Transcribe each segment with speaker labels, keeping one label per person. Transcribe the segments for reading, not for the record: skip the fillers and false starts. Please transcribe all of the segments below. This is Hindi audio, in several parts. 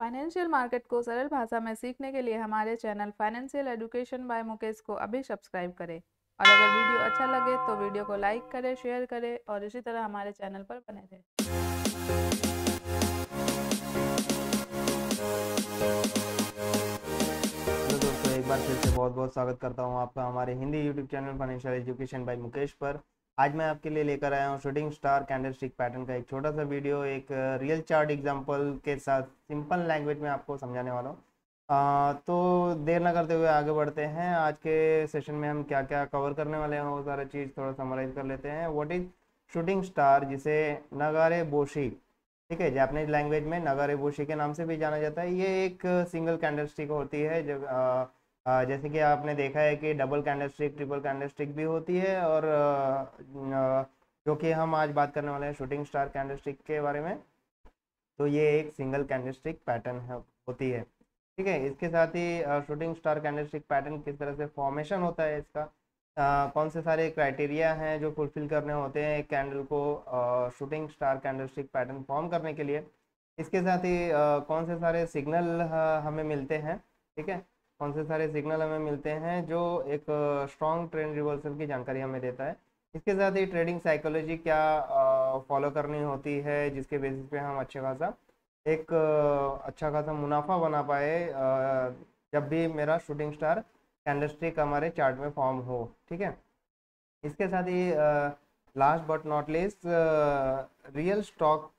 Speaker 1: फाइनेंशियल मार्केट को सरल भाषा में सीखने के लिए हमारे channel financial education by Mukesh को अभी सब्सक्राइब करें। और अगर वीडियो अच्छा लगे तो वीडियो को लाइक करें, शेयर करें और इसी तरह हमारे चैनल पर बने रहें।
Speaker 2: हेलो दोस्तों, एक बार फिर से बहुत बहुत स्वागत करता हूं आपका हमारे Hindi YouTube channel financial education by Mukesh पर। आज मैं आपके लिए लेकर आया हूं शूटिंग स्टार कैंडलस्टिक पैटर्न का एक छोटा सा वीडियो, एक रियल चार्ट एग्जांपल के साथ सिंपल लैंग्वेज में आपको समझाने वाला हूं। तो देर ना करते हुए आगे बढ़ते हैं। आज के सेशन में हम क्या क्या कवर करने वाले हैं वो सारा चीज़ थोड़ा समराइज कर लेते हैं। व्हाट इज शूटिंग स्टार, जिसे नगारे बोशी, ठीक है, जापानीज लैंग्वेज में नगारेबोशी के नाम से भी जाना जाता है। ये एक सिंगल कैंडलस्टिक होती है। जब जैसे कि आपने देखा है कि डबल कैंडलस्टिक, ट्रिपल कैंडलस्टिक भी होती है, और जो कि हम आज बात करने वाले हैं शूटिंग स्टार कैंडलस्टिक के बारे में। तो ये एक सिंगल कैंडलस्टिक पैटर्न होती है, ठीक है। इसके साथ ही शूटिंग स्टार कैंडलस्टिक पैटर्न किस तरह से फॉर्मेशन होता है इसका, कौन से सारे क्राइटेरिया हैं जो फुलफिल करने होते हैं एक कैंडल को shooting star candlestick pattern form करने के लिए। इसके साथ ही कौन से सारे सिग्नल हमें मिलते हैं, ठीक है, कौन से सारे सिग्नल हमें मिलते हैं जो एक स्ट्रॉन्ग ट्रेंड रिवर्सल की जानकारी हमें देता है। इसके साथ ही ट्रेडिंग साइकोलॉजी क्या फॉलो करनी होती है जिसके बेसिस पे हम अच्छा खासा मुनाफा बना पाए जब भी मेरा शूटिंग स्टार कैंडलस्टिक हमारे चार्ट में फॉर्म हो, ठीक है। इसके साथ ही last but not least real stock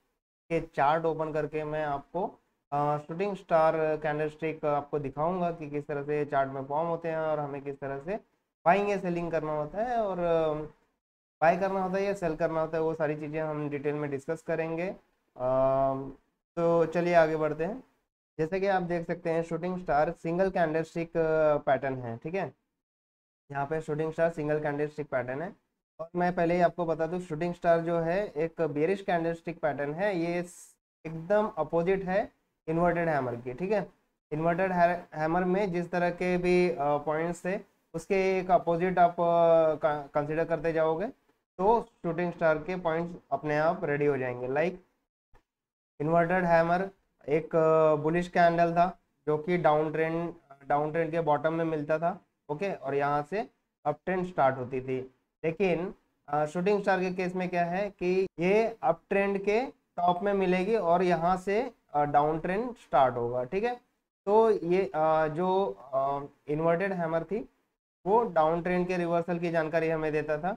Speaker 2: के चार्ट ओपन करके मैं आपको शूटिंग स्टार कैंडलस्टिक आपको दिखाऊंगा कि किस तरह से चार्ट में फॉर्म होते हैं और हमें किस तरह से बाइंग या सेलिंग करना होता है, और बाय करना होता है या सेल करना होता है। वो सारी चीज़ें हम डिटेल में डिस्कस करेंगे। तो चलिए आगे बढ़ते हैं। जैसे कि आप देख सकते हैं shooting star single candlestick pattern है, ठीक है। यहाँ पे shooting star single candlestick pattern है। और मैं पहले ही आपको बता दूं, शूटिंग स्टार जो है एक बेरिश कैंडलस्टिक पैटर्न है। ये एकदम अपोजिट है इन्वर्टेड हैमर की, ठीक है। इन्वर्टेड हैमर में जिस तरह के भी पॉइंट्स थे उसके एक अपोजिट आप कंसिडर करते जाओगे तो शूटिंग स्टार के पॉइंट्स अपने आप रेडी हो जाएंगे। लाइक इन्वर्टेड हैमर एक बुलिश कैंडल था जो कि डाउन ट्रेंड के बॉटम में मिलता था, ओके, और यहाँ से अप ट्रेंड स्टार्ट होती थी। लेकिन शूटिंग स्टार के केस में क्या है कि ये अप ट्रेंड के टॉप में मिलेगी और यहाँ से डाउन ट्रेंड स्टार्ट होगा, ठीक है। तो ये जो इन्वर्टेड हैमर थी वो डाउन ट्रेंड के रिवर्सल की जानकारी हमें देता था,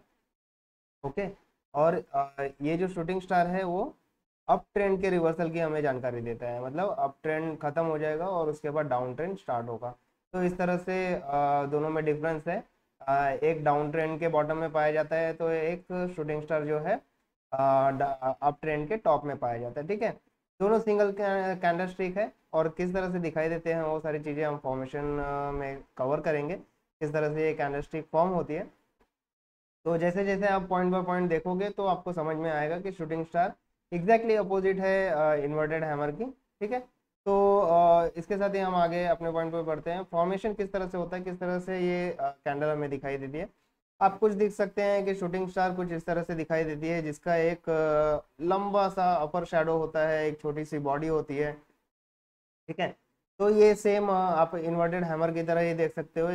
Speaker 2: ओके। और ये जो शूटिंग स्टार है वो अप ट्रेंड के रिवर्सल की हमें जानकारी देता है। मतलब अप ट्रेंड खत्म हो जाएगा और उसके बाद डाउन ट्रेंड स्टार्ट होगा। तो इस तरह से दोनों में डिफरेंस है। एक डाउन ट्रेंड के बॉटम में पाया जाता है तो एक शूटिंग स्टार जो है अप ट्रेंड के टॉप में पाया जाता है, ठीक है। दोनों सिंगल कैंडल स्टिक है और किस तरह से दिखाई देते हैं वो सारी चीज़ें हम फॉर्मेशन में कवर करेंगे, किस तरह से ये कैंडल स्टिक फॉर्म होती है। तो जैसे जैसे आप पॉइंट बाय पॉइंट देखोगे तो आपको समझ में आएगा कि शूटिंग स्टार एग्जैक्टली अपोजिट है इन्वर्टेड हैमर की, ठीक है। तो इसके साथ ही हम आगे अपने पॉइंट पे बढ़ते हैं। फॉर्मेशन किस तरह से होता है, किस तरह से ये कैंडल हमें दिखाई देती है। आप कुछ देख सकते हैं कि शूटिंग स्टार कुछ इस तरह से दिखाई देती है जिसका एक लंबा सा अपर शैडो होता है, एक छोटी सी बॉडी होती है, ठीक है। तो ये सेम आप इन्वर्टेड हैमर की तरह ही देख सकते हो,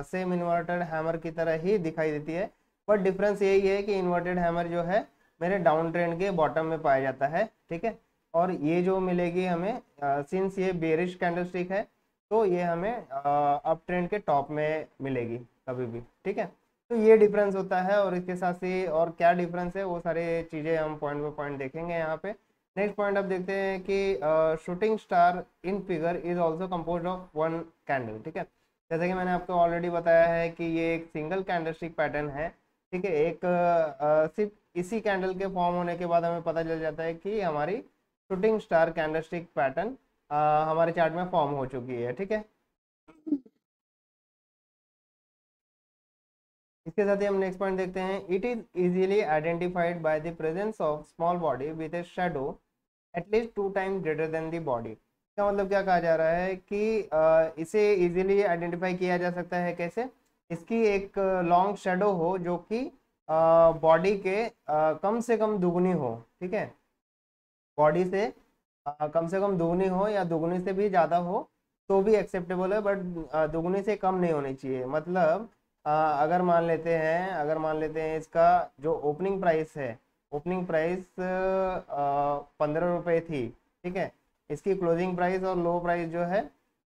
Speaker 2: सेम इन्वर्टेड हैमर की तरह ही दिखाई देती है। बट डिफरेंस यही है कि इन्वर्टेड हैमर जो है मेरे डाउन ट्रेंड के बॉटम में पाया जाता है, ठीक है। और ये जो मिलेगी हमें, सिंस ये बेरिश कैंडलस्टिक है तो ये हमें अप ट्रेंड के टॉप में मिलेगी कभी भी, ठीक है। तो ये डिफरेंस होता है। और इसके साथ ही और क्या डिफरेंस है वो सारे चीज़ें हम पॉइंट बाय पॉइंट देखेंगे यहाँ पे। नेक्स्ट पॉइंट आप देखते हैं कि shooting star in figure is also compose of one candle, ठीक है। जैसे कि मैंने आपको ऑलरेडी बताया है कि ये एक सिंगल कैंडलस्टिक पैटर्न है, ठीक है। एक सिर्फ इसी कैंडल के फॉर्म होने के बाद हमें पता चल जाता है कि हमारी शूटिंग स्टार कैंडलस्टिक पैटर्न हमारे चार्ट में फॉर्म हो चुकी है, ठीक है। इसके साथ ही हम नेक्स्ट पॉइंट देखते हैं। It is easily identified by the presence of small body with a shadow at least 2 time greater than the body. इसका मतलब क्या कहा जा रहा है कि इसे इजीली आइडेंटिफाई किया जा सकता है कैसे, इसकी एक लॉन्ग शेडो हो जो कि बॉडी के कम से कम दुगनी हो, ठीक है। बॉडी से कम से कम दुगनी हो या दुगनी से भी ज़्यादा हो तो भी एक्सेप्टेबल है, बट दुगनी से कम नहीं होनी चाहिए। मतलब अगर मान लेते हैं इसका जो ओपनिंग प्राइस है, ओपनिंग प्राइस 15 रुपये थी, ठीक है। इसकी क्लोजिंग प्राइस और लो प्राइस जो है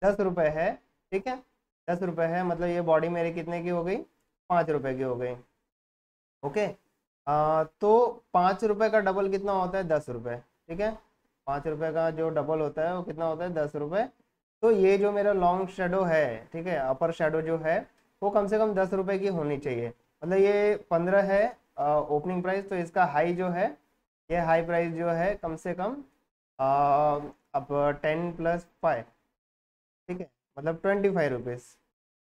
Speaker 2: 10 रुपये है, ठीक है। 10 रुपये है, मतलब ये बॉडी मेरी कितने की हो गई, 5 रुपये की हो गई। ओके। तो 5 रुपये का डबल कितना होता है, 10 रुपये, ठीक है। 5 रुपये का जो डबल होता है वो कितना होता है, 10 रुपये। तो ये जो मेरा लॉन्ग शेडो है, ठीक है, अपर शेडो जो है वो कम से कम 10 रुपये की होनी चाहिए। मतलब ये 15 है ओपनिंग प्राइस, तो इसका हाई जो है, ये हाई प्राइस जो है कम से कम अब 10 + 5, ठीक है, मतलब 25 रुपीज़।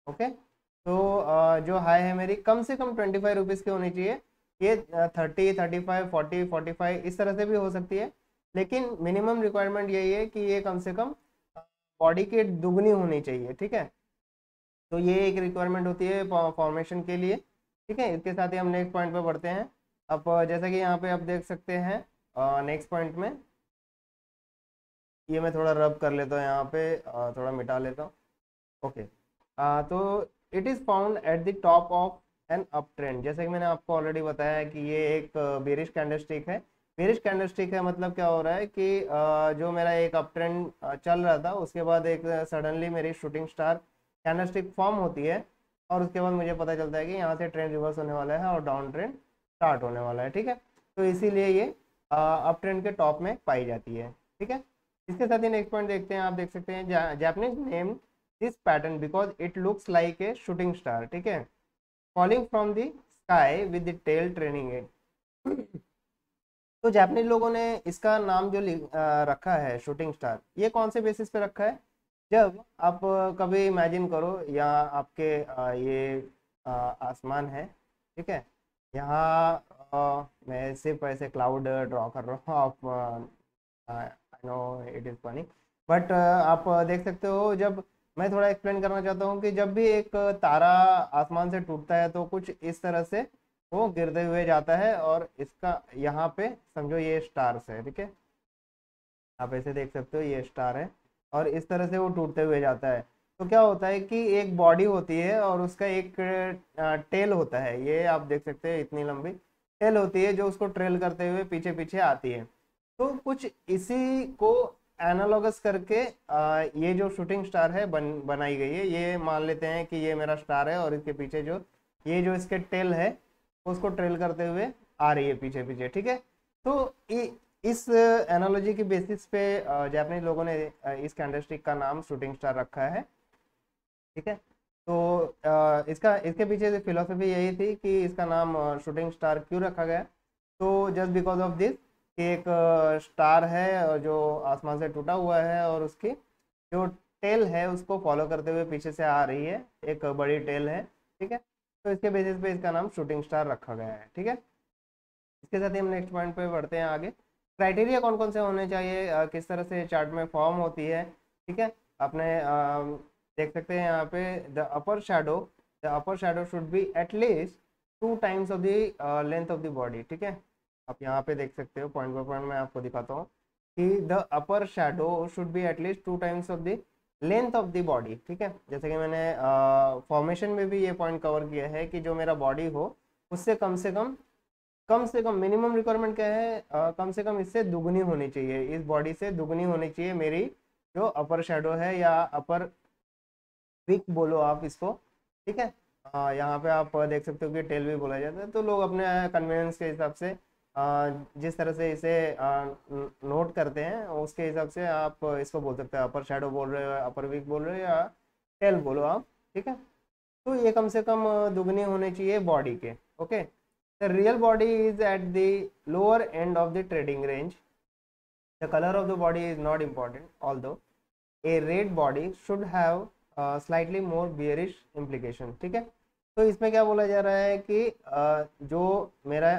Speaker 2: ओके। तो जो हाई है मेरी कम से कम 25 रुपीज़ की होनी चाहिए। ये 30, 35, 40, 45 इस तरह से भी हो सकती है, लेकिन मिनिमम रिक्वायरमेंट यही है कि ये कम से कम बॉडी की दुगनी होनी चाहिए, ठीक है। तो ये एक रिक्वायरमेंट होती है फॉर्मेशन के लिए, ठीक है। इसके साथ ही हम नेक्स्ट पॉइंट पे बढ़ते हैं। अब जैसा कि यहाँ पे आप देख सकते हैं नेक्स्ट पॉइंट में, ये मैं थोड़ा रब कर लेता हूँ यहाँ पे, थोड़ा मिटा लेता हूँ। ओके। तो it is found at the top of an uptrend. जैसे कि मैंने आपको ऑलरेडी बताया है कि ये एक बेरिश कैंडलस्टिक है। बेरिश कैंडलस्टिक है मतलब क्या हो रहा है कि जो मेरा एक अप ट्रेंड चल रहा था, उसके बाद एक सडनली मेरी शूटिंग स्टार कैंडलस्टिक फॉर्म होती है, और उसके बाद मुझे पता चलता है कि यहाँ से ट्रेंड रिवर्स होने वाला है और डाउन ट्रेंड स्टार्ट होने वाला है, ठीक है। तो इसीलिए ये अप ट्रेंड के टॉप में पाई जाती है, ठीक है। इसके साथ ही नेक्स्ट पॉइंट देखते हैं। आप देख सकते हैं Japanese name this pattern because it looks like a shooting star, ठीक है, falling from the sky with the tail trailing it. तो जापानीज लोगों ने इसका नाम जो रखा है शूटिंग स्टार, ये कौन से बेसिस पे रखा है। जब आप कभी इमेजिन करो, या आपके ये आसमान है, ठीक है, यहाँ मैं सिर्फ ऐसे क्लाउड ड्रॉ कर रहा हूँ, आप I know it is funny, but आप देख सकते हो। जब मैं थोड़ा एक्सप्लेन करना चाहता हूँ कि जब भी एक तारा आसमान से टूटता है तो कुछ इस तरह से वो गिरते हुए जाता है, और इसका यहाँ पे समझो ये स्टार्स है, ठीक है, आप ऐसे देख सकते हो ये स्टार है, और इस तरह से वो टूटते हुए जाता है। तो क्या होता है कि एक बॉडी होती है और उसका एक टेल होता है, ये आप देख सकते हैं इतनी लंबी टेल होती है जो उसको ट्रेल करते हुए पीछे पीछे आती है। तो कुछ इसी को एनालॉगस करके ये जो शूटिंग स्टार है बनाई गई है। ये मान लेते हैं कि ये मेरा स्टार है और इसके पीछे जो ये जो इसके टेल है उसको ट्रेल करते हुए आ रही है पीछे पीछे, ठीक है। तो इस एनालॉजी की बेसिस पे जापानीज लोगों ने इस कैंडलस्टिक का नाम शूटिंग स्टार रखा है, ठीक है। तो इसके पीछे फिलोसफी यही थी कि इसका नाम शूटिंग स्टार क्यों रखा गया। तो जस्ट बिकॉज ऑफ दिस कि एक स्टार है और जो आसमान से टूटा हुआ है, और उसकी जो टेल है उसको फॉलो करते हुए पीछे से आ रही है, एक बड़ी टेल है, ठीक है। तो इसके बेसिस पे इसका नाम शूटिंग स्टार रखा गया है, ठीक है। इसके साथ ही हम नेक्स्ट पॉइंट पे बढ़ते हैं आगे। क्राइटेरिया कौन कौन से होने चाहिए, किस तरह से चार्ट में फॉर्म होती है, ठीक है। आपने देख सकते हैं यहाँ पे the upper shadow should be at least 2 times of the length of the body, ठीक है। आप यहाँ पे देख सकते हो, पॉइंट बाय पॉइंट मैं आपको दिखाता हूँ कि the upper shadow should be at least 2 times of the length of the body, ठीक है। जैसे कि मैंने फॉर्मेशन में भी ये पॉइंट कवर किया है कि जो मेरा बॉडी हो उससे कम से कम मिनिमम रिक्वायरमेंट क्या है, कम से कम इससे दुगनी होनी चाहिए, इस बॉडी से दुगनी होनी चाहिए मेरी जो अपर शेडो है, या अपर विक बोलो आप इसको, ठीक है। यहाँ पे आप देख सकते हो कि टेल भी बोला जाता है। तो लोग अपने कन्वीनियंस के हिसाब से जिस तरह से इसे नोट करते हैं उसके हिसाब से आप इसको बोल सकते हैं, अपर शेडो बोल रहे हो, अपर विक बोल रहे हो, या टेल बोलो आप, ठीक है। तो ये कम से कम दुगनी होनी चाहिए बॉडी के, okay. The real body is at the lower end of the trading range. The color of the body is not important, although a red body should have slightly more bearish implication, ठीक है। तो इसमें क्या बोला जा रहा है कि जो मेरा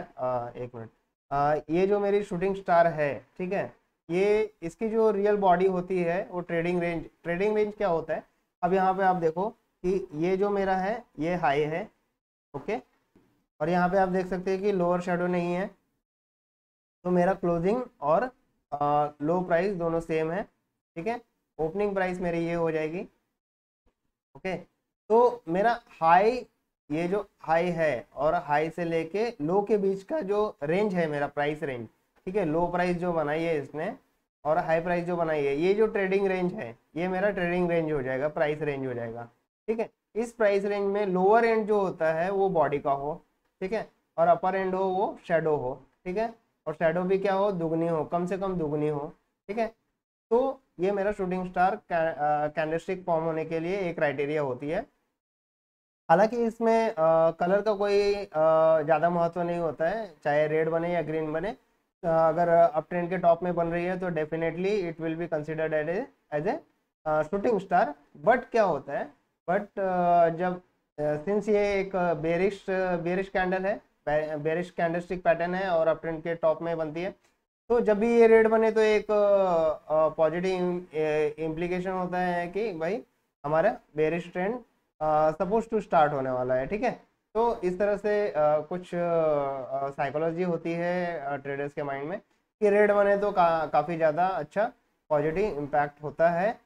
Speaker 2: एक मिनट, ये जो मेरी शूटिंग स्टार है, ठीक है, ये इसकी जो रियल बॉडी होती है वो ट्रेडिंग रेंज क्या होता है। अब यहाँ पे आप देखो कि ये जो मेरा है ये हाई है, ओके, और यहाँ पे आप देख सकते हैं कि लोअर शेडो नहीं है। तो मेरा क्लोजिंग और लो प्राइस दोनों सेम है, ठीक है। ओपनिंग प्राइस मेरी ये हो जाएगी, ओके। तो मेरा हाई, ये जो हाई है और हाई से लेके लो के बीच का जो रेंज है मेरा प्राइस रेंज, ठीक है, लो प्राइस जो बनाई है इसने और हाई प्राइस जो बनाई है, ये जो ट्रेडिंग रेंज है ये मेरा ट्रेडिंग रेंज हो जाएगा, प्राइस रेंज हो जाएगा, ठीक है। इस प्राइस रेंज में लोअर एंड जो होता है वो बॉडी का हो, ठीक है, और अपर एंड हो वो शेडो हो, ठीक है, और शेडो भी क्या हो, दुगनी हो, कम से कम दुगनी हो, ठीक है। तो ये मेरा शूटिंग स्टार कैंडलस्टिक फॉर्म होने के लिए एक क्राइटेरिया होती है। हालांकि इसमें कलर का कोई ज़्यादा महत्व नहीं होता है, चाहे रेड बने या ग्रीन बने। अगर अप ट्रेंड के टॉप में बन रही है तो definitely it will be considered as a shooting star. But क्या होता है, बट जब सिंस ये एक बेरिश कैंडल है, बेरिश कैंडलस्टिक पैटर्न है और अप ट्रेंड के टॉप में बनती है, तो जब भी ये रेड बने तो एक पॉजिटिव इम्प्लीकेशन होता है कि भाई हमारा bearish trend suppose to start होने वाला है, ठीक है। तो इस तरह से कुछ साइकोलॉजी होती है ट्रेडर्स के माइंड में कि रेड बने तो काफ़ी ज़्यादा अच्छा पॉजिटिव इम्पैक्ट होता है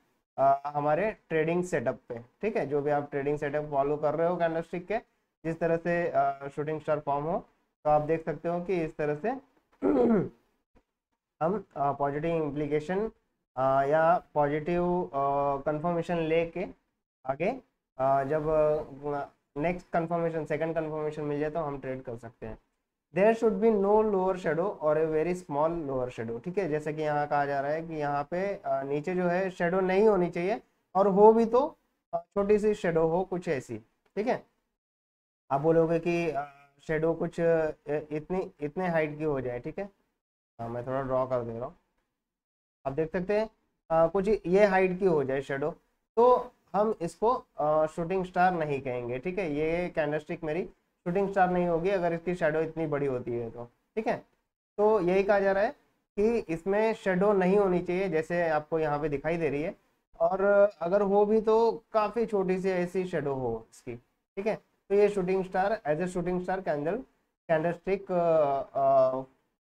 Speaker 2: हमारे ट्रेडिंग सेटअप पे, ठीक है। जो भी आप ट्रेडिंग सेटअप फॉलो कर रहे हो कैंडलस्टिक के, जिस तरह से शूटिंग स्टार फॉर्म हो, तो आप देख सकते हो कि इस तरह से हम पॉजिटिव इम्प्लीकेशन या पॉजिटिव कंफर्मेशन लेके आगे जब नेक्स्ट कंफर्मेशन, सेकंड कंफर्मेशन मिल जाए तो हम ट्रेड कर सकते हैं। There should be no lower shadow और a very small lower shadow, ठीक है। जैसे कि यहाँ कहा जा रहा है कि यहाँ पे नीचे जो है शेडो नहीं होनी चाहिए, और हो भी तो छोटी सी शेडो हो कुछ ऐसी, ठीक है। आप बोलोगे कि शेडो कुछ इतने हाइट की हो जाए, ठीक है। मैं थोड़ा ड्रॉ कर दे रहा हूँ, आप देख सकते हैं कुछ ये हाइट की हो जाए शेडो, तो हम इसको शूटिंग स्टार नहीं कहेंगे, ठीक है। ये कैंडलस्टिक मेरी शूटिंग स्टार नहीं होगी अगर इसकी शेडो इतनी बड़ी होती है तो, ठीक है। तो यही कहा जा रहा है कि इसमें शेडो नहीं होनी चाहिए, जैसे आपको यहाँ पे दिखाई दे रही है, और अगर हो भी तो काफ़ी छोटी सी ऐसी शेडो हो इसकी, ठीक है। तो ये shooting star as a shooting star candlestick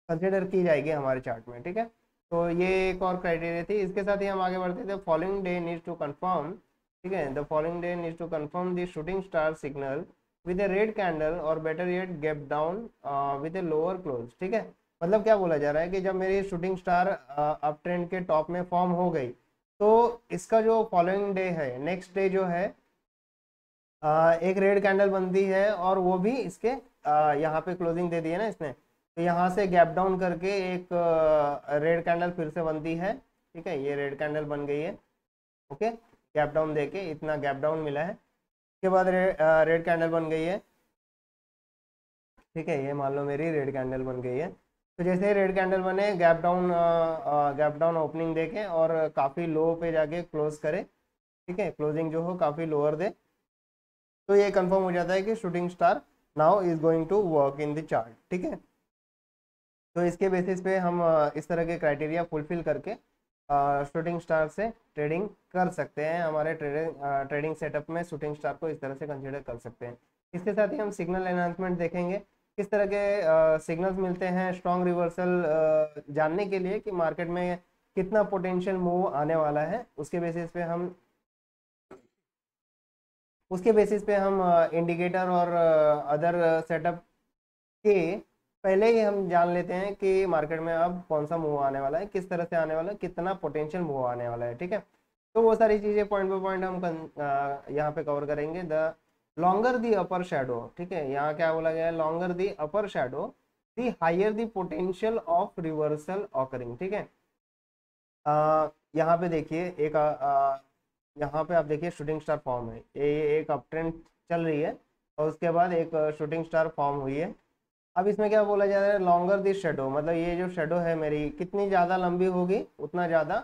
Speaker 2: consider की जाएगी हमारे चार्ट में, ठीक है। तो ये एक और क्राइटेरिया थी। इसके साथ ही हम आगे बढ़ते थे। Following day needs to confirm, ठीक है, the following day needs to confirm the shooting star signal with a red candle और better yet gap down with a lower close, ठीक है। मतलब क्या बोला जा रहा है कि जब मेरी शूटिंग स्टार अप ट्रेंड के टॉप में फॉर्म हो गई, तो इसका जो फॉलोइंग डे है, नेक्स्ट डे जो है, एक रेड कैंडल बनती है और वो भी इसके यहाँ पे क्लोजिंग दे दी है ना इसने, तो यहाँ से गैप डाउन करके एक रेड कैंडल फिर से बनती है, ठीक है। ये रेड कैंडल बन गई है, ओके, गैप डाउन देके इतना गैप डाउन मिला है, उसके बाद रेड कैंडल बन गई है, ठीक है। ये मान लो मेरी रेड कैंडल बन गई है। तो जैसे रेड कैंडल बने, गैप डाउन ओपनिंग देके और काफ़ी लो पे जाके क्लोज करे, ठीक है, क्लोजिंग जो हो काफ़ी लोअर दे, तो ये कंफर्म हो जाता है कि shooting star now is going to work in the chart, ठीक है। तो इसके बेसिस पे हम इस तरह के क्राइटेरिया फुलफिल करके शूटिंग स्टार से ट्रेडिंग कर सकते हैं। हमारे ट्रेडिंग सेटअप में शूटिंग स्टार को इस तरह से कंसिडर कर सकते हैं। इसके साथ ही हम सिग्नल एनहांसमेंट देखेंगे, किस तरह के सिग्नल्स मिलते हैं स्ट्रॉन्ग रिवर्सल जानने के लिए कि मार्केट में कितना पोटेंशियल मूव आने वाला है। उसके बेसिस पे हम इंडिकेटर और अदर सेटअप के पहले ही हम जान लेते हैं कि मार्केट में अब कौन सा मूव आने वाला है, किस तरह से आने वाला है, कितना पोटेंशियल मूव आने वाला है, ठीक है। तो वो सारी चीज़ें पॉइंट बाय पॉइंट हम यहाँ पे कवर करेंगे। The longer the upper shadow, ठीक है, यहाँ क्या बोला गया है, longer the upper shadow the higher the potential of reversal occurring, ठीक है। यहाँ पे देखिए एक यहाँ पे आप देखिए शूटिंग स्टार फॉर्म है, ये एक अप ट्रेंड चल रही है और उसके बाद एक शूटिंग स्टार फॉर्म हुई है। अब इसमें क्या बोला जा रहा है, लॉन्गर दी शेडो, मतलब ये जो शेडो है मेरी कितनी ज़्यादा लंबी होगी उतना ज़्यादा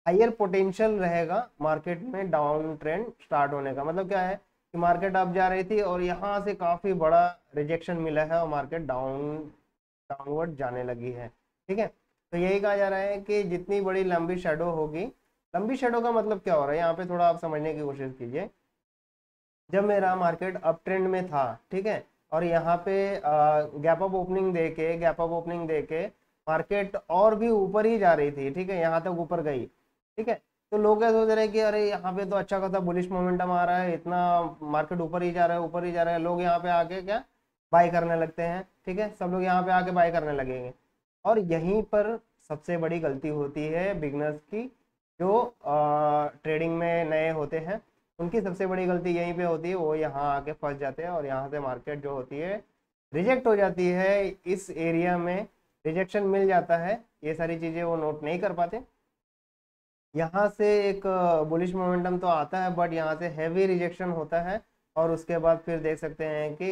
Speaker 2: हायर पोटेंशियल रहेगा मार्केट में डाउन ट्रेंड स्टार्ट होने का। मतलब क्या है कि मार्केट अप जा रही थी और यहाँ से काफ़ी बड़ा रिजेक्शन मिला है और मार्केट डाउनवर्ड जाने लगी है, ठीक है। तो यही कहा जा रहा है कि जितनी बड़ी लंबी शेडो होगी, लंबी शेडो का मतलब क्या हो रहा है यहाँ पे थोड़ा आप समझने की कोशिश कीजिए। जब मेरा मार्केट अप ट्रेंड में था, ठीक है, और यहाँ पे गैप अप ओपनिंग देके मार्केट और भी ऊपर ही जा रही थी, ठीक है, यहाँ तक ऊपर गई, ठीक है। तो लोग क्या सोच रहे हैं कि अरे यहाँ पे तो अच्छा खासा बुलिश मोमेंटम आ रहा है, इतना मार्केट ऊपर ही जा रहा है, ऊपर ही जा रहा है, लोग यहाँ पे आके क्या बाय करने लगते हैं, ठीक है, सब लोग यहाँ पे आके बाय करने लगेंगे। और यहीं पर सबसे बड़ी गलती होती है बिगनर्स की, जो ट्रेडिंग में नए होते हैं, उनकी सबसे बड़ी गलती यहीं पे होती है, वो यहाँ आके फंस जाते हैं और यहाँ से मार्केट जो होती है रिजेक्ट हो जाती है। इस एरिया में रिजेक्शन मिल जाता है, ये सारी चीज़ें वो नोट नहीं कर पाते। यहाँ से एक बुलिश मोमेंटम तो आता है, बट यहाँ से हैवी रिजेक्शन होता है, और उसके बाद फिर देख सकते हैं कि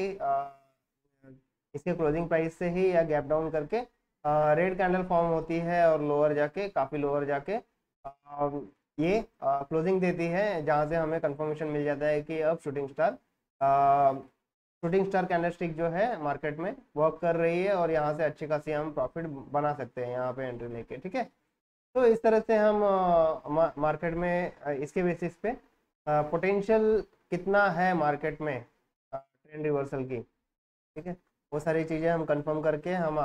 Speaker 2: इसके क्लोजिंग प्राइस से ही या गैप डाउन करके रेड कैंडल फॉर्म होती है, और लोअर जाके काफ़ी लोअर जाके ये क्लोजिंग देती है, जहाँ से हमें कंफर्मेशन मिल जाता है कि अब शूटिंग स्टार कैंडलस्टिक जो है मार्केट में वर्क कर रही है, और यहाँ से अच्छी खासी हम प्रॉफिट बना सकते हैं यहाँ पे एंट्री लेके, ठीक है। तो इस तरह से हम मार्केट में इसके बेसिस पे पोटेंशियल कितना है मार्केट में ट्रेंड रिवर्सल की, ठीक है, वो सारी चीज़ें हम कंफर्म करके हम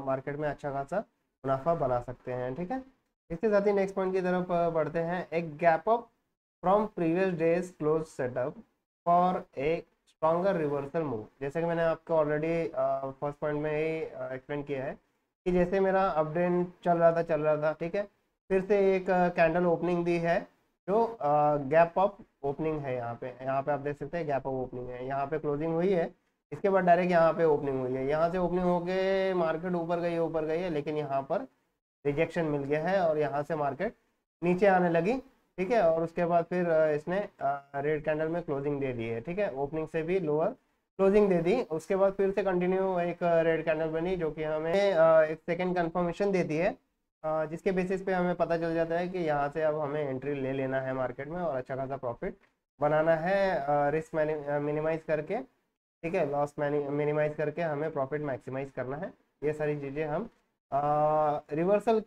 Speaker 2: मार्केट में अच्छा खासा मुनाफा बना सकते हैं, ठीक है। इसके साथ ही नेक्स्ट पॉइंट की तरफ बढ़ते हैं। एक gap up from previous days close setup for a stronger reversal move. जैसे कि मैंने आपको ऑलरेडी फर्स्ट पॉइंट में ही एक्सप्लेन किया है कि जैसे मेरा अपडेट चल रहा था, ठीक है, फिर से एक कैंडल ओपनिंग दी है जो गैप अप ओपनिंग है। यहाँ पे आप देख सकते हैं गैप अप ओपनिंग है, यहाँ पे क्लोजिंग हुई है, इसके बाद डायरेक्ट यहाँ पे ओपनिंग हुई है, यहाँ से ओपनिंग होके मार्केट ऊपर गई है, लेकिन यहाँ पर रिजेक्शन मिल गया है और यहाँ से मार्केट नीचे आने लगी, ठीक है। और उसके बाद फिर इसने रेड कैंडल में क्लोजिंग दे दी है, ठीक है, ओपनिंग से भी लोअर क्लोजिंग दे दी। उसके बाद फिर से कंटिन्यू एक रेड कैंडल बनी, जो कि हमें एक सेकेंड कंफर्मेशन देती है, जिसके बेसिस पे हमें पता चल जाता है कि यहाँ से अब हमें एंट्री ले लेना है मार्केट में और अच्छा खासा प्रॉफिट बनाना है, रिस्क मिनिमाइज करके, ठीक है, लॉस मिनिमाइज करके हमें प्रॉफिट मैक्सिमाइज करना है। ये सारी चीज़ें हम रिवर्सल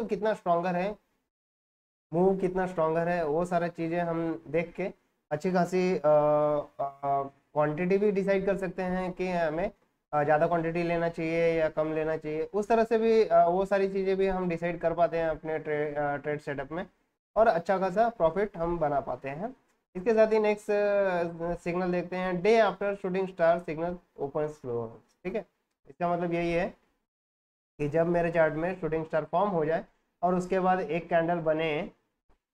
Speaker 2: कितना स्ट्रॉन्गर है, मूव कितना स्ट्रॉन्गर है, वो सारा चीज़ें हम देख के अच्छी खासी क्वांटिटी भी डिसाइड कर सकते हैं कि हमें ज़्यादा क्वांटिटी लेना चाहिए या कम लेना चाहिए। उस तरह से भी वो सारी चीज़ें भी हम डिसाइड कर पाते हैं अपने ट्रेड सेटअप में, और अच्छा खासा प्रॉफिट हम बना पाते हैं। इसके साथ ही नेक्स्ट सिग्नल देखते हैं। Day after shooting star signal open slow, ठीक है। इसका मतलब यही है कि जब मेरे चार्ट में शूटिंग स्टार फॉर्म हो जाए और उसके बाद एक कैंडल बने,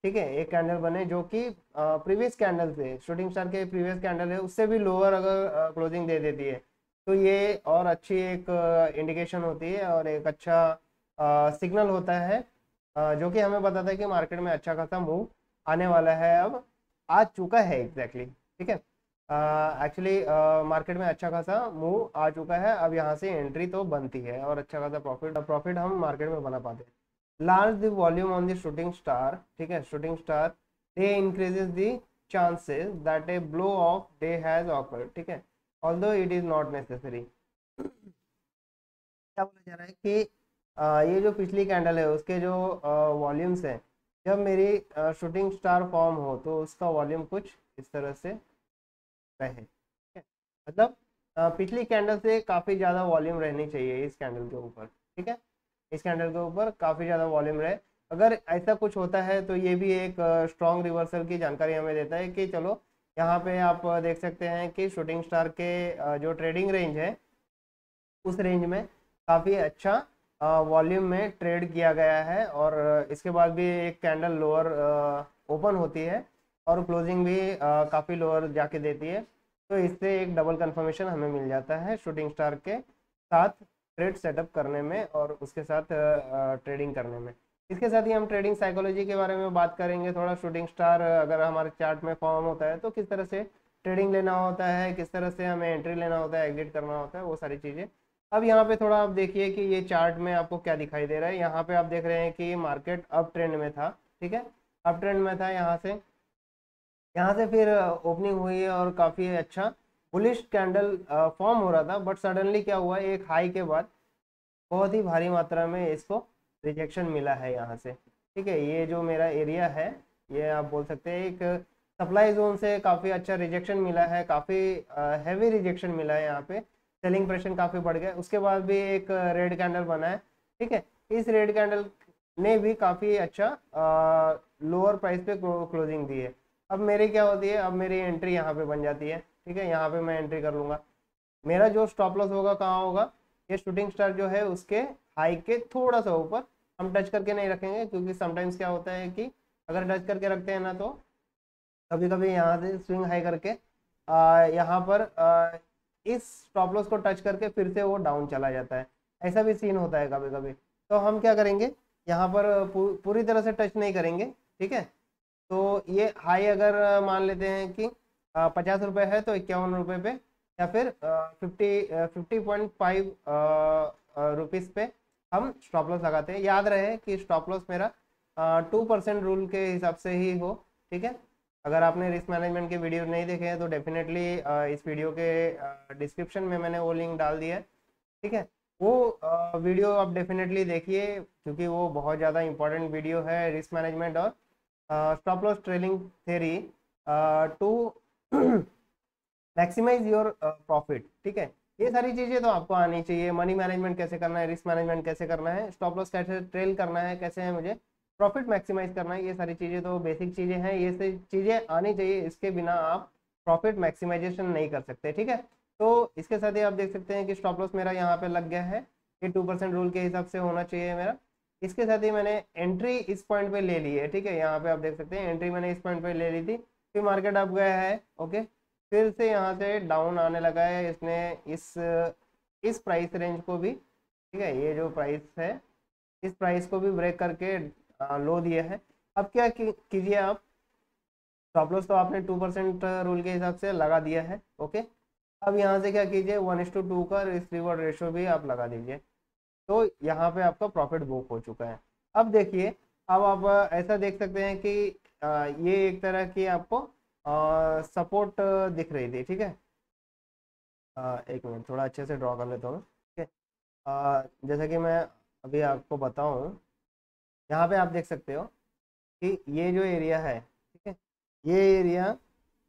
Speaker 2: ठीक है, एक कैंडल बने जो कि प्रीवियस कैंडल से, शूटिंग स्टार के प्रीवियस कैंडल है उससे भी लोअर अगर क्लोजिंग दे देती है, तो ये और अच्छी एक इंडिकेशन होती है और एक अच्छा सिग्नल होता है, जो कि हमें बताता है कि मार्केट में अच्छा खासा मूव आने वाला है, अब आ चुका है एग्जैक्टली, ठीक है। एक्चुअली मार्केट में अच्छा खासा मूव आ चुका है, अब यहाँ से एंट्री तो बनती है और अच्छा खासा प्रॉफिट हम मार्केट में बना पाते हैं। Large the volume on the shooting star, ठीक है, shooting star day increases the chances that a blow of day has awkward, ठीक है, although it is not necessary. क्या बोला जा रहा है कि ये जो पिछली कैंडल है उसके जो वॉल्यूम्स हैं, जब मेरी शूटिंग स्टार फॉर्म हो तो उसका वॉल्यूम कुछ इस तरह से रहे, ठीक है, मतलब पिछली कैंडल से काफ़ी ज़्यादा वॉल्यूम रहनी चाहिए इस कैंडल के ऊपर, ठीक है, इस कैंडल के ऊपर काफ़ी ज़्यादा वॉल्यूम रहे। अगर ऐसा कुछ होता है तो ये भी एक स्ट्रॉन्ग रिवर्सल की जानकारी हमें देता है कि चलो यहाँ पे आप देख सकते हैं कि शूटिंग स्टार के जो ट्रेडिंग रेंज है उस रेंज में काफ़ी अच्छा वॉल्यूम में ट्रेड किया गया है, और इसके बाद भी एक कैंडल लोअर ओपन होती है और क्लोजिंग भी काफ़ी लोअर जाके देती है, तो इससे एक डबल कंफर्मेशन हमें मिल जाता है शूटिंग स्टार के साथ ट्रेड सेटअप करने में और उसके साथ ट्रेडिंग करने में। इसके साथ ही हम ट्रेडिंग साइकोलॉजी के बारे में बात करेंगे थोड़ा। शूटिंग स्टार अगर हमारे चार्ट में फॉर्म होता है तो किस तरह से ट्रेडिंग लेना होता है, किस तरह से हमें एंट्री लेना होता है, एग्जिट करना होता है, वो सारी चीज़ें। अब यहाँ पे थोड़ा आप देखिए कि ये चार्ट में आपको क्या दिखाई दे रहा है। यहाँ पे आप देख रहे हैं कि मार्केट अप ट्रेंड में था, ठीक है, अप ट्रेंड में था, यहाँ से फिर ओपनिंग हुई है और काफ़ी अच्छा बुलिश कैंडल फॉर्म हो रहा था, बट सडनली क्या हुआ, एक हाई के बाद बहुत ही भारी मात्रा में इसको रिजेक्शन मिला है यहाँ से, ठीक है। ये जो मेरा एरिया है, ये आप बोल सकते हैं एक सप्लाई जोन से काफ़ी अच्छा रिजेक्शन मिला है, काफ़ी हैवी रिजेक्शन मिला है यहाँ पे, सेलिंग प्रेशर काफ़ी बढ़ गया। उसके बाद भी एक रेड कैंडल बना है, ठीक है। इस रेड कैंडल ने भी काफ़ी अच्छा लोअर प्राइस पे क्लोजिंग दी है। अब मेरी क्या होती है, अब मेरी एंट्री यहाँ पे बन जाती है, ठीक है। यहाँ पे मैं एंट्री कर लूँगा। मेरा जो स्टॉप लॉस होगा कहाँ होगा, ये शूटिंग स्टार जो है उसके हाई के थोड़ा सा ऊपर। हम टच करके नहीं रखेंगे, क्योंकि समटाइम्स क्या होता है कि अगर टच करके रखते हैं ना, तो कभी कभी यहाँ से स्विंग हाई करके यहाँ पर इस स्टॉप लॉस को टच करके फिर से वो डाउन चला जाता है। ऐसा भी सीन होता है कभी कभी। तो हम क्या करेंगे, यहाँ पर पूरी तरह से टच नहीं करेंगे, ठीक है। तो ये हाई अगर मान लेते हैं कि 50 रुपये है, तो 51 रुपये पे या फिर 50.5 रुपीज़ पे हम स्टॉप लॉस लगाते हैं। याद रहे कि स्टॉप लॉस मेरा 2% रूल के हिसाब से ही हो, ठीक है। अगर आपने रिस्क मैनेजमेंट के वीडियो नहीं देखे हैं तो डेफिनेटली इस वीडियो के डिस्क्रिप्शन में मैंने वो लिंक डाल दिया है, ठीक है। वो वीडियो आप डेफिनेटली देखिए, क्योंकि वो बहुत ज़्यादा इंपॉर्टेंट वीडियो है रिस्क मैनेजमेंट और stop loss trailing theory to maximize your profit, ठीक है। ये सारी चीज़ें तो आपको आनी चाहिए। मनी मैनेजमेंट कैसे करना है, रिस्क मैनेजमेंट कैसे करना है, स्टॉप लॉस कैसे ट्रेल करना है, कैसे है मुझे प्रॉफिट मैक्सिमाइज करना है, ये सारी चीज़ें तो बेसिक चीज़ें हैं। ये सारी चीज़ें आनी चाहिए, इसके बिना आप प्रॉफिट मैक्सिमाइजेशन नहीं कर सकते, ठीक है। तो इसके साथ ही आप देख सकते हैं कि स्टॉप लॉस मेरा यहाँ पे लग गया है। ये 2% रूल के हिसाब से होना चाहिए मेरा। इसके साथ ही मैंने एंट्री इस पॉइंट पे ले ली है, ठीक है। यहाँ पे आप देख सकते हैं एंट्री मैंने इस पॉइंट पे ले ली थी, फिर मार्केट अप गया है, ओके। फिर से यहाँ से डाउन आने लगा है। इसने इस प्राइस रेंज को भी, ठीक है, ये जो प्राइस है इस प्राइस को भी ब्रेक करके लो दिया है। अब क्या कीजिए आप, स्टॉप लॉस तो आपने 2% रूल के हिसाब से लगा दिया है, ओके। अब यहाँ से क्या कीजिए, 1:2 का रिस्क रिवॉर्ड रेशो भी आप लगा दीजिए। तो यहाँ पे आपका प्रॉफिट बुक हो चुका है। अब देखिए, अब आप ऐसा देख सकते हैं कि ये एक तरह की आपको सपोर्ट दिख रही थी, ठीक है। एक मिनट, थोड़ा अच्छे से ड्रॉ कर लेता हूँ, ठीक है। जैसा कि मैं अभी आपको बताऊँ, यहाँ पे आप देख सकते हो कि ये जो एरिया है, ठीक है, ये एरिया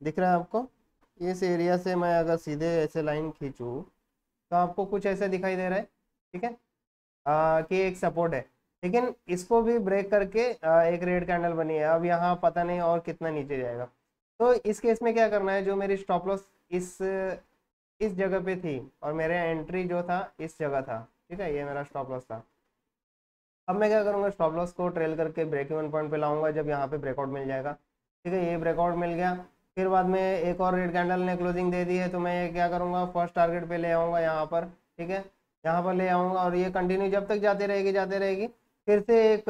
Speaker 2: दिख रहा है आपको। इस एरिया से मैं अगर सीधे ऐसे लाइन खींचूँ तो आपको कुछ ऐसा दिखाई दे रहा है, ठीक है, कि एक सपोर्ट है। लेकिन इसको भी ब्रेक करके एक रेड कैंडल बनी है। अब यहाँ पता नहीं और कितना नीचे जाएगा। तो इस केस में क्या करना है, जो मेरी स्टॉप लॉस इस जगह पे थी और मेरा एंट्री जो था इस जगह था, ठीक है, ये मेरा स्टॉप लॉस था। अब मैं क्या करूँगा, स्टॉप लॉस को ट्रेल करके ब्रेक इवन पॉइंट पे लाऊंगा जब यहाँ पे ब्रेकआउट मिल जाएगा, ठीक है। ये ब्रेकआउट मिल गया, फिर बाद में एक और रेड कैंडल ने क्लोजिंग दे दी है, तो मैं क्या करूँगा, फर्स्ट टारगेट पे ले आऊँगा यहाँ पर, ठीक है। यहाँ पर ले आऊँगा और ये कंटिन्यू जब तक जाते रहेगी। फिर से एक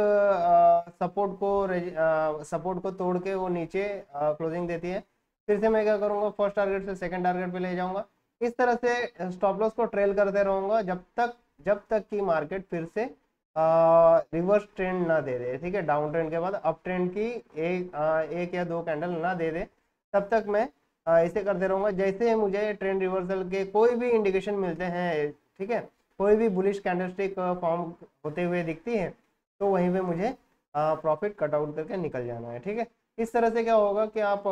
Speaker 2: सपोर्ट को तोड़ के वो नीचे क्लोजिंग देती है। फिर से मैं क्या करूँगा, फर्स्ट टारगेट से सेकंड टारगेट पे ले जाऊँगा। इस तरह से स्टॉप लॉस को ट्रेल करते रहूँगा जब तक कि मार्केट फिर से रिवर्स ट्रेंड ना दे दे, ठीक है। डाउन ट्रेंड के बाद अप ट्रेंड की एक या दो कैंडल ना दे दे, तब तक मैं इसे करते रहूँगा। जैसे मुझे ट्रेंड रिवर्सल के कोई भी इंडिकेशन मिलते हैं, ठीक है, कोई भी बुलिश कैंडलस्टिक फॉर्म होते हुए दिखती है, तो वहीं पे मुझे प्रॉफिट कट आउट करके निकल जाना है, ठीक है। इस तरह से क्या होगा कि आप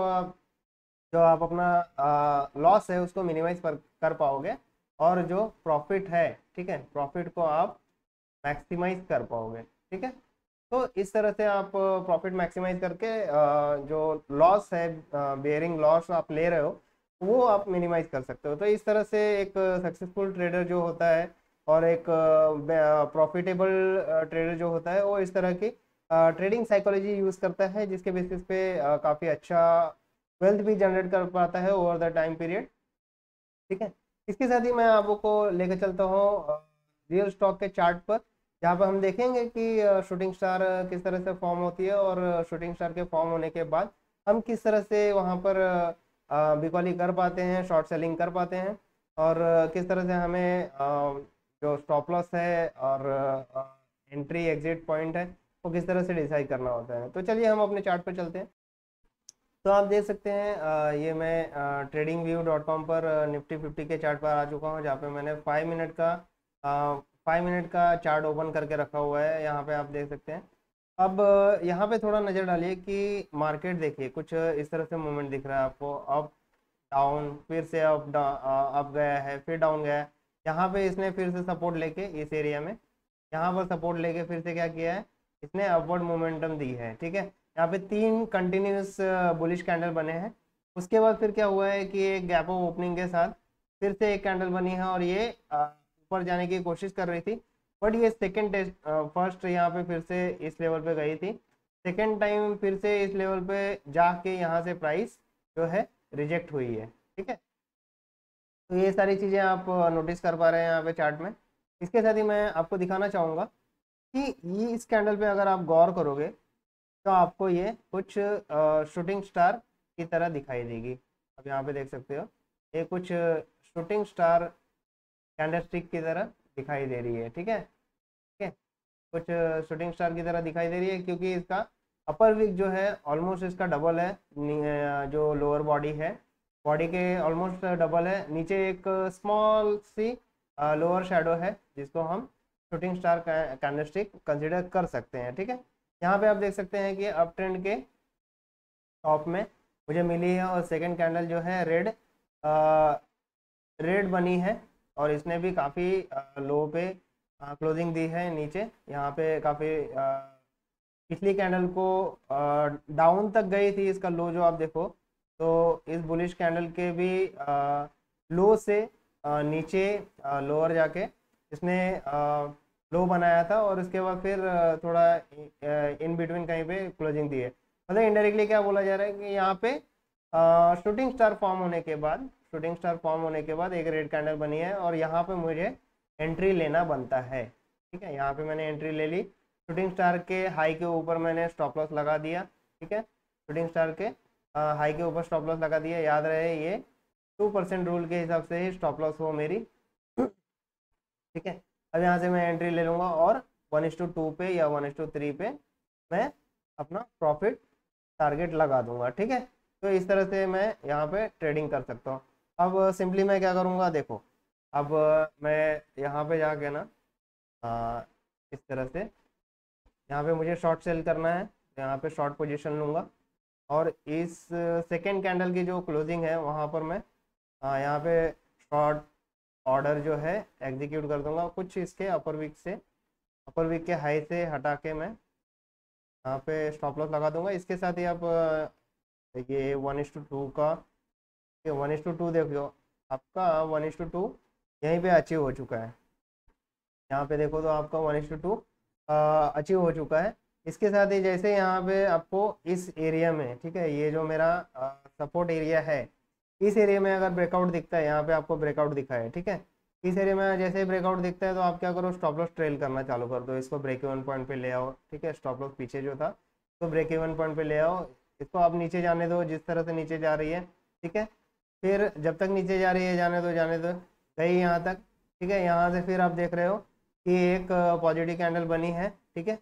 Speaker 2: जो आप अपना लॉस है उसको मिनिमाइज कर पाओगे, और जो प्रॉफिट है, ठीक है, प्रॉफिट को आप मैक्सिमाइज कर पाओगे, ठीक है। तो इस तरह से आप प्रॉफिट मैक्सिमाइज करके जो लॉस है, बेयरिंग लॉस आप ले रहे हो, वो आप मिनिमाइज कर सकते हो। तो इस तरह से एक सक्सेसफुल ट्रेडर जो होता है और एक प्रॉफिटेबल ट्रेडर जो होता है, वो इस तरह की ट्रेडिंग साइकोलॉजी यूज़ करता है, जिसके बेसिस पे काफ़ी अच्छा वेल्थ भी जनरेट कर पाता है ओवर द टाइम पीरियड, ठीक है। इसके साथ ही मैं आपको लेकर चलता हूँ रियल स्टॉक के चार्ट पर, जहाँ पर हम देखेंगे कि शूटिंग स्टार किस तरह से फॉर्म होती है, और शूटिंग स्टार के फॉर्म होने के बाद हम किस तरह से वहाँ पर बिकॉली कर पाते हैं, शॉर्ट सेलिंग कर पाते हैं, और किस तरह से हमें जो स्टॉप लॉस है और एंट्री एग्जिट पॉइंट है वो किस तरह से डिसाइड करना होता है। तो चलिए हम अपने चार्ट पर चलते हैं। तो आप देख सकते हैं ये मैं tradingview.com पर निफ्टी 50 के चार्ट पर आ चुका हूँ, जहाँ पे मैंने 5 मिनट का चार्ट ओपन करके रखा हुआ है। यहाँ पे आप देख सकते हैं। अब यहाँ पे थोड़ा नज़र डालिए कि मार्केट देखिए कुछ इस तरह से मूवमेंट दिख रहा है आपको, अप डाउन, फिर से अप गया है, फिर डाउन गया है। यहाँ पे इसने फिर से सपोर्ट लेके इस एरिया में यहाँ पर सपोर्ट लेके फिर से क्या किया है, इसने अपवर्ड मोमेंटम दी है। ठीक है, यहाँ पे 3 कंटिन्यूस बुलिश कैंडल बने हैं। उसके बाद फिर क्या हुआ है कि एक गैप ऑफ ओपनिंग के साथ फिर से एक कैंडल बनी है और ये ऊपर जाने की कोशिश कर रही थी, बट ये सेकेंड टेस्ट, फर्स्ट यहाँ पे फिर से इस लेवल पे गई थी, सेकेंड टाइम फिर से इस लेवल पे जाके यहाँ से प्राइस जो है रिजेक्ट हुई है। ठीक है, तो ये सारी चीज़ें आप नोटिस कर पा रहे हैं यहाँ पे चार्ट में। इसके साथ ही मैं आपको दिखाना चाहूँगा कि ये इस कैंडल पे अगर आप गौर करोगे तो आपको ये कुछ शूटिंग स्टार की तरह दिखाई देगी। अब यहाँ पे देख सकते हो ये कुछ शूटिंग स्टार कैंडलस्टिक की तरह दिखाई दे रही है। ठीक है, ठीक है, कुछ शूटिंग स्टार की तरह दिखाई दे रही है क्योंकि इसका अपर विक जो है ऑलमोस्ट इसका डबल है, जो लोअर बॉडी है बॉडी के ऑलमोस्ट डबल है। नीचे एक स्मॉल सी लोअर शेडो है जिसको हम शूटिंग स्टार कैंडलस्टिक कंसिडर कर सकते हैं। ठीक है, यहाँ पे आप देख सकते हैं कि अप ट्रेंड के टॉप में मुझे मिली है और सेकंड कैंडल जो है रेड बनी है और इसने भी काफ़ी लो पे क्लोजिंग दी है नीचे। यहाँ पे काफ़ी पिछली कैंडल को डाउन तक गई थी, इसका लो जो आप देखो तो इस बुलिश कैंडल के भी लो से नीचे लोअर जाके इसने लो बनाया था और उसके बाद फिर थोड़ा इन बिटवीन कहीं पे क्लोजिंग दी है। मतलब इनडायरेक्टली क्या बोला जा रहा है कि यहाँ पे शूटिंग स्टार फॉर्म होने के बाद एक रेड कैंडल बनी है और यहाँ पे मुझे एंट्री लेना बनता है। ठीक है, यहाँ पे मैंने एंट्री ले ली, शूटिंग स्टार के हाई के ऊपर मैंने स्टॉप लॉस लगा दिया। ठीक है, शूटिंग स्टार के हाई के ऊपर स्टॉप लॉस लगा दिया। याद रहे ये 2% रूल के हिसाब से ही स्टॉप लॉस हो मेरी। ठीक है, अब यहाँ से मैं एंट्री ले लूँगा और 1:2 पे या 1:3 पे मैं अपना प्रॉफिट टारगेट लगा दूंगा। ठीक है, तो इस तरह से मैं यहाँ पे ट्रेडिंग कर सकता हूँ। अब सिंपली मैं क्या करूँगा, देखो अब मैं यहाँ पे जाके ना इस तरह से यहाँ पे मुझे शॉर्ट सेल करना है, यहाँ पे शॉर्ट पोजीशन लूँगा और इस सेकेंड कैंडल की जो क्लोजिंग है वहाँ पर मैं यहाँ पे शॉर्ट ऑर्डर जो है एग्जीक्यूट कर दूंगा। कुछ इसके अपर वीक के हाई से हटा के मैं यहाँ पे स्टॉप लॉस लगा दूंगा। इसके साथ ही आप ये 1:2 का 1:2 देख लो, आपका 1:2 यहीं पे अचीव हो चुका है। यहाँ पे देखो तो आपका 1:2 अचीव हो चुका है। इसके साथ ही जैसे यहाँ पे आपको इस एरिया में, ठीक है, ये जो मेरा सपोर्ट एरिया है, इस एरिया में अगर ब्रेकआउट दिखता है, यहाँ पे आपको ब्रेकआउट दिखा है। ठीक है, इस एरिया में जैसे ही ब्रेकआउट दिखता है तो आप क्या करो, स्टॉप लॉस ट्रेल करना चालू कर दो, इसको ब्रेक इवन पॉइंट पे ले आओ। ठीक है, स्टॉप लॉस पीछे जो था तो ब्रेक इवन पॉइंट पे ले आओ, इसको आप नीचे जाने दो जिस तरह से नीचे जा रही है। ठीक है, फिर जब तक नीचे जा रही है जाने दो गई यहाँ तक। ठीक है, यहाँ से फिर आप देख रहे हो कि एक पॉजिटिव कैंडल बनी है। ठीक है,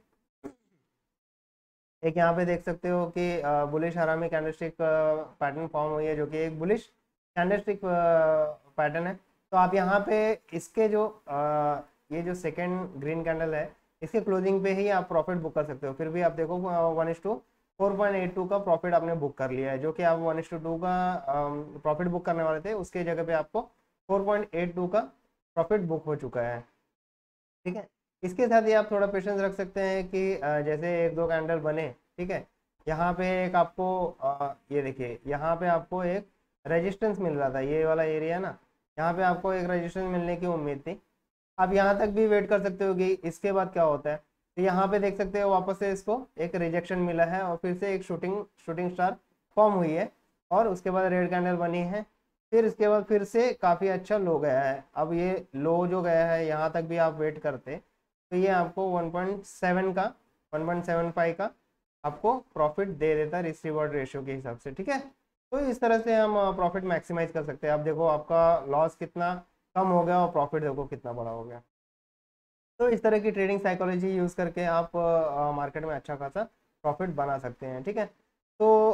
Speaker 2: एक यहाँ पे देख सकते हो कि बुलिश हरामी कैंडलस्टिक पैटर्न फॉर्म हुई है जो कि एक बुलिश कैंडलस्टिक पैटर्न है। तो आप यहाँ पे इसके जो ये जो सेकंड ग्रीन कैंडल है इसके क्लोजिंग पे ही आप प्रॉफिट बुक कर सकते हो। फिर भी आप देखो 1:4.82 का प्रॉफिट आपने बुक कर लिया है, जो कि आप 1:2 का प्रॉफिट बुक करने वाले थे उसके जगह पे आपको 4.82 का प्रॉफिट बुक हो चुका है। ठीक है, इसके साथ ही आप थोड़ा पेशेंस रख सकते हैं कि जैसे 1-2 कैंडल बने। ठीक है, यहाँ पे एक आपको ये देखिए, यहाँ पे आपको एक रेजिस्टेंस मिल रहा था, ये वाला एरिया ना, यहाँ पे आपको एक रेजिस्टेंस मिलने की उम्मीद थी। आप यहाँ तक भी वेट कर सकते हो कि इसके बाद क्या होता है। तो यहाँ पे देख सकते हो वापस से इसको एक रिजेक्शन मिला है और फिर से एक शूटिंग स्टार फॉर्म हुई है और उसके बाद रेड कैंडल बनी है। फिर इसके बाद फिर से काफ़ी अच्छा लो गया है। अब ये लो जो गया है यहाँ तक भी आप वेट करते तो ये आपको 1.75 का आपको प्रॉफिट दे देता रिस्क रिवॉर्ड रेशियो के हिसाब से। ठीक है, तो इस तरह से हम प्रॉफिट मैक्सिमाइज कर सकते हैं। अब देखो आपका लॉस कितना कम हो गया और प्रॉफिट देखो कितना बड़ा हो गया। तो इस तरह की ट्रेडिंग साइकोलॉजी यूज़ करके आप मार्केट में अच्छा खासा प्रॉफिट बना सकते हैं। ठीक है, तो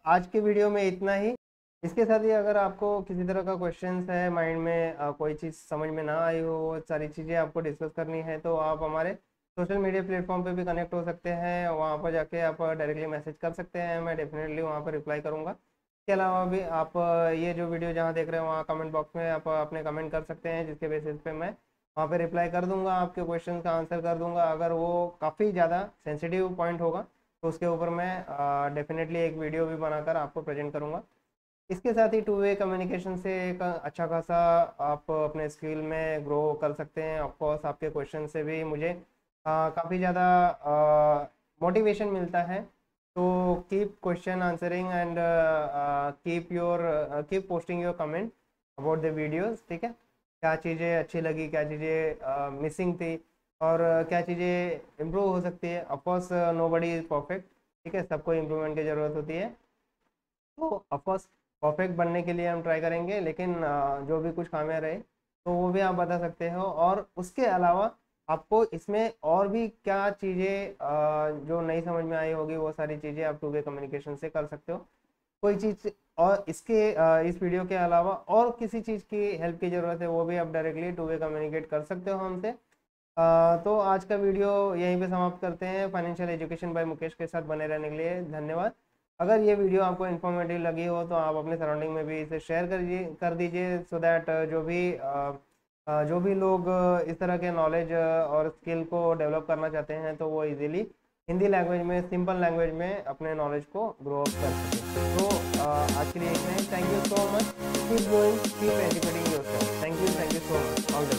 Speaker 2: आज के वीडियो में इतना ही। इसके साथ ही अगर आपको किसी तरह का क्वेश्चंस है माइंड में, कोई चीज़ समझ में ना आई हो, वो सारी चीज़ें आपको डिस्कस करनी है तो आप हमारे सोशल मीडिया प्लेटफॉर्म पे भी कनेक्ट हो सकते हैं। वहाँ पर जाके आप डायरेक्टली मैसेज कर सकते हैं, मैं डेफिनेटली वहाँ पर रिप्लाई करूँगा। इसके अलावा भी आप ये जो वीडियो जहाँ देख रहे हो वहाँ कमेंट बॉक्स में आप अपने कमेंट कर सकते हैं, जिसके बेसिस पे मैं वहाँ पे रिप्लाई कर दूंगा, आपके क्वेश्चन का आंसर कर दूंगा। अगर वो काफ़ी ज़्यादा सेंसिटिव पॉइंट होगा तो उसके ऊपर मैं डेफिनेटली एक वीडियो भी बनाकर आपको प्रेजेंट करूँगा। इसके साथ ही टू वे कम्युनिकेशन से एक अच्छा खासा आप अपने स्किल में ग्रो कर सकते हैं। ऑफकोर्स आपके क्वेश्चन से भी मुझे काफ़ी ज़्यादा मोटिवेशन मिलता है। तो keep question answering and keep posting your comment about the videos, ठीक है। क्या चीज़ें अच्छी लगी, क्या चीज़ें मिसिंग थी, और क्या चीज़ें इम्प्रूव हो सकती है। ऑफकोर्स नोबडी इज़ परफेक्ट, ठीक है, सबको इम्प्रूवमेंट की ज़रूरत होती है। तो ऑफकोर्स परफेक्ट बनने के लिए हम ट्राई करेंगे, लेकिन जो भी कुछ खामियां रहे तो वो भी आप बता सकते हो। और उसके अलावा आपको इसमें और भी क्या चीज़ें जो नहीं समझ में आई होगी वो सारी चीज़ें आप टू वे कम्युनिकेशन से कर सकते हो। कोई चीज़ और इस वीडियो के अलावा और किसी चीज़ की हेल्प की ज़रूरत है वो भी आप डायरेक्टली टू वे कम्युनिकेट कर सकते हो हमसे। तो आज का वीडियो यहीं पे समाप्त करते हैं। फाइनेंशियल एजुकेशन बाय मुकेश के साथ बने रहने के लिए धन्यवाद। अगर ये वीडियो आपको इन्फॉर्मेटिव लगी हो तो आप अपने सराउंडिंग में भी इसे शेयर कर दीजिए, सो दैट जो भी लोग इस तरह के नॉलेज और स्किल को डेवलप करना चाहते हैं तो वो इजीली हिंदी लैंग्वेज में, सिंपल लैंग्वेज में अपने नॉलेज को ग्रो अप कर सकें। तो आज के लिए इतना ही। Thank you so much. Keep growing, keep educating yourself. Thank you so much. All the